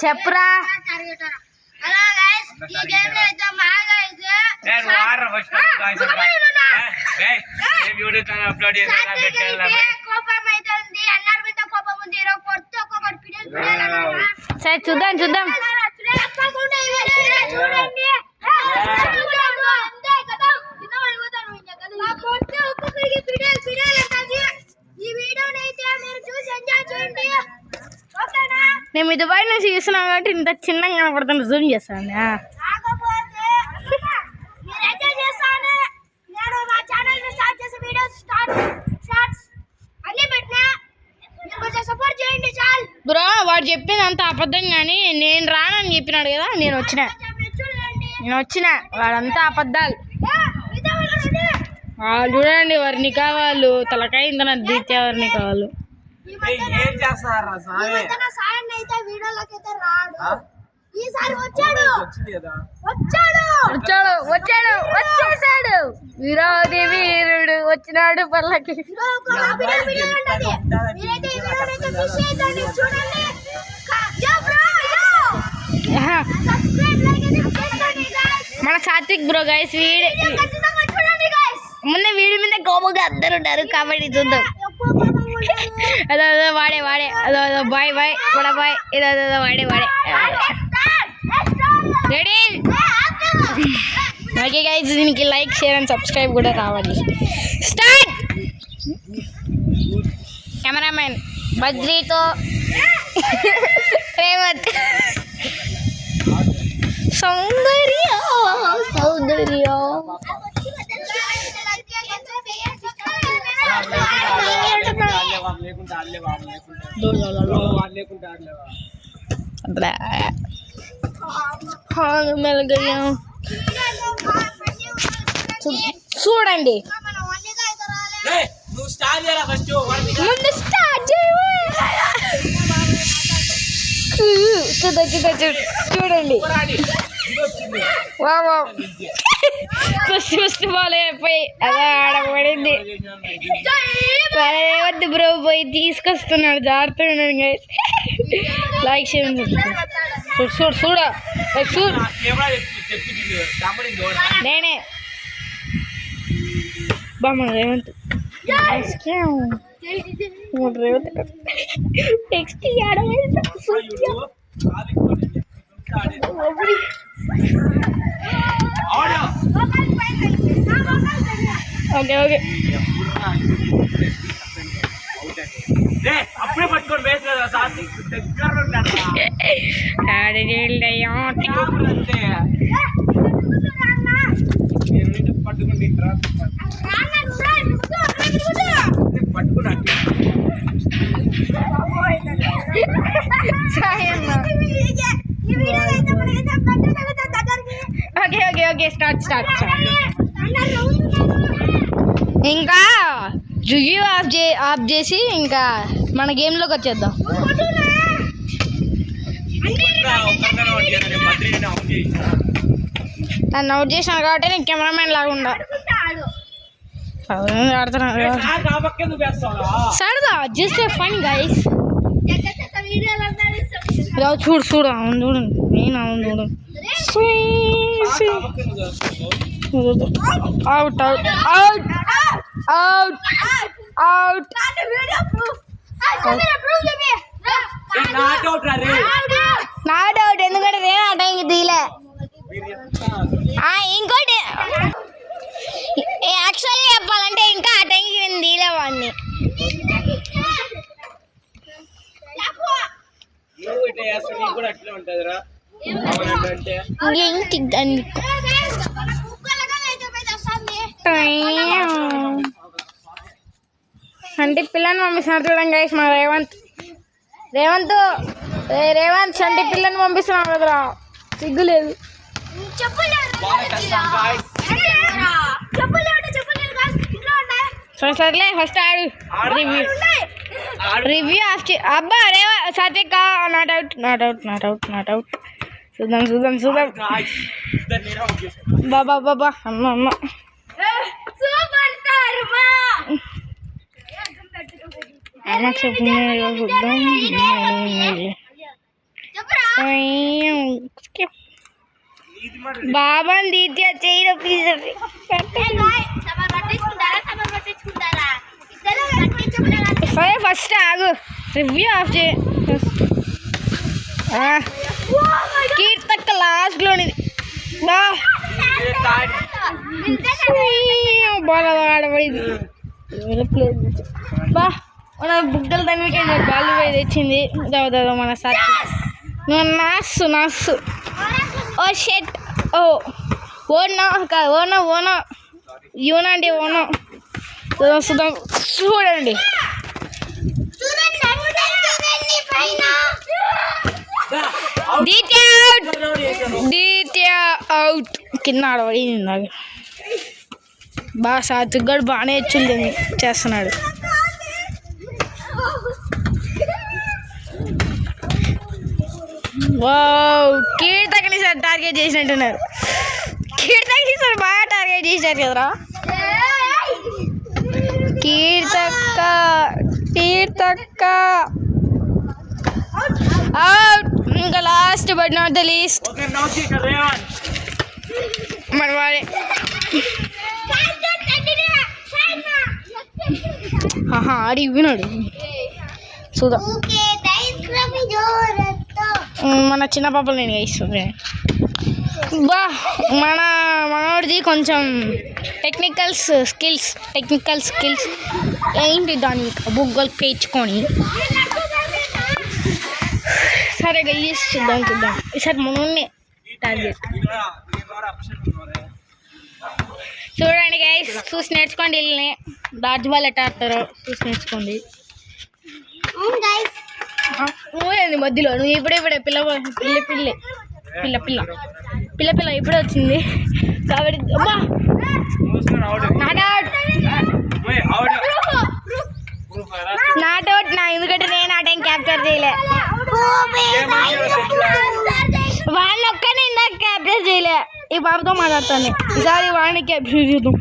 చెప్పురా సరే చూద్దాం చూద్దాం నేను ఇది బయట నుంచి చూస్తున్నాను కాబట్టి ఇంత చిన్నగా కనపడుతుంది జూమ్ చేస్తాను బ్రో వాడు చెప్పింది అంత అబద్ధం కానీ నేను రానని చెప్పినాడు కదా నేను వచ్చిన వాడంతా అబద్ధాలు వాళ్ళు చూడండి వారిని కావాలి తలకాయ ఇంత దిత్తే వారిని కావాలి వచ్చేసాడు విరోధి వీరుడు వచ్చినాడు పల్లకి మన సాత్విక్ బ్రో గైస్ ముందే వీడి మీద కోపంగా అందరు ఉంటారు కాబట్టి చూద్దాం అదో వాడే అదో బాయ్ కూడా బాయ్ ఏదో వాడే రెడీ ఓకే గైస్ దీనికి లైక్ షేర్ అండ్ సబ్స్క్రైబ్ కూడా కావాలి స్టార్ట్ కెమెరామెన్ బద్రీతో రేవంత్ సౌందర్య మెలగయ్యా చూడండి ముందు స్టార్ట్ చూడండి ఫస్ట్ బాల్ అయిపోయి అదే ఆడబడింది వద్దు బ్రో పోయి తీసుకొస్తున్నాడు జాగ్రత్తగా గైస్ లైక్ చేయండి చూడ నేనే బామ్మ రేవంత్ నెక్స్ట్ ఓకే అప్పుడే పట్టుకొని వేసి కదా ఓకే స్టార్ట్ ఇంకా రివ్యూ ఆఫ్ చేసి ఇంకా మన గేమ్లోకి వచ్చేద్దాం నన్ను అవుట్ చేసినాను కాబట్టి నేను కెమెరామెన్ లాగా ఉండా సరదా జస్ట్ ఫన్ గైస్ చూడు అవును చూడండి నేను అవును చూడండి అవుట్ నాట్ అవుట్ ఎందుకంటే నేను ఆ టైంకి తీలే ఇంకోటి యాక్చువల్లీ చెప్పాలంటే ఇంకా ఆ టైంకి నేను తీలేవాడిని అంటే పిల్లని పంపిస్తున్నారు చూడండి గైస్ మా రేవంత్ చంటి పిల్లని పంపిస్తున్నాం కదరా సిగ్గు లేదు సర్లే ఫస్ట్ ఆడు రివ్యూ అబ్బా సాత్విక్ నాట్ అవుట్ చూద్దాం బాబా అమ్మ చూద్దాం బాబాని దీత్య చేయడం ప్లీజ్. సరే ఫస్ట్ ఆగు, రివ్యూ ఆఫ్ చేయ. కీర్తక్క లాస్ట్లోనిది బాగా ఆడబడింది బా. మన బుగ్గలు దానికి బాలు పోయి తెచ్చింది దాదా మన సార్. నాసు నాసు ఓ షెట్ ఓ ఓనా కాదు ఓనా ఓనా యూనా అంటే ఓనా చూద్దాం. చూడండి దీత్య అవుట్ కింద ఆడబడింది నాకు. బాగా సాత్విక్ బాగానే చేస్తున్నాడు. వావ్ కీర్తకని సార్ టార్గెట్ చేసినట్టున్నారు. కీర్తకి సార్ బాగా టార్గెట్ చేసినారు కదరా. కీర్తక్క కీర్తక్క అవుట్. ఇంకా last but not the least మన వాడే. ఆడి విన్నాడు చూద్దాం. మన చిన్న పాపలు నేను ఇస్తుంది బా. మనోడిది కొంచెం టెక్నికల్ స్కిల్స్ ఏంటి దాన్ని బుగ్గలు పేర్చుకొని. సరే గెలిచి చూద్దాం ఈసారి మనోడిని టార్గెట్. చూడండి గైస్, చూసి నేర్చుకోండి. వీళ్ళని డాడ్జ్ బాల్ ఎట్లా ఆడతారో చూసి నేర్చుకోండి. నువ్వేంది మధ్యలో నువ్వు ఇప్పుడే పిల్ల ఇప్పుడే వచ్చింది కాబట్టి అబ్బా నాట్ అవుట్ నా. ఎందుకంటే నేను ఆ టైం క్యాప్చర్ చేయలే. వాడిని ఒక్కనే ఇందాక క్యాప్చర్ చేయలే. ఈ బాబుతో మాట్లాడతాను ఈసారి వాడిని క్యాప్చర్ చేద్దాం.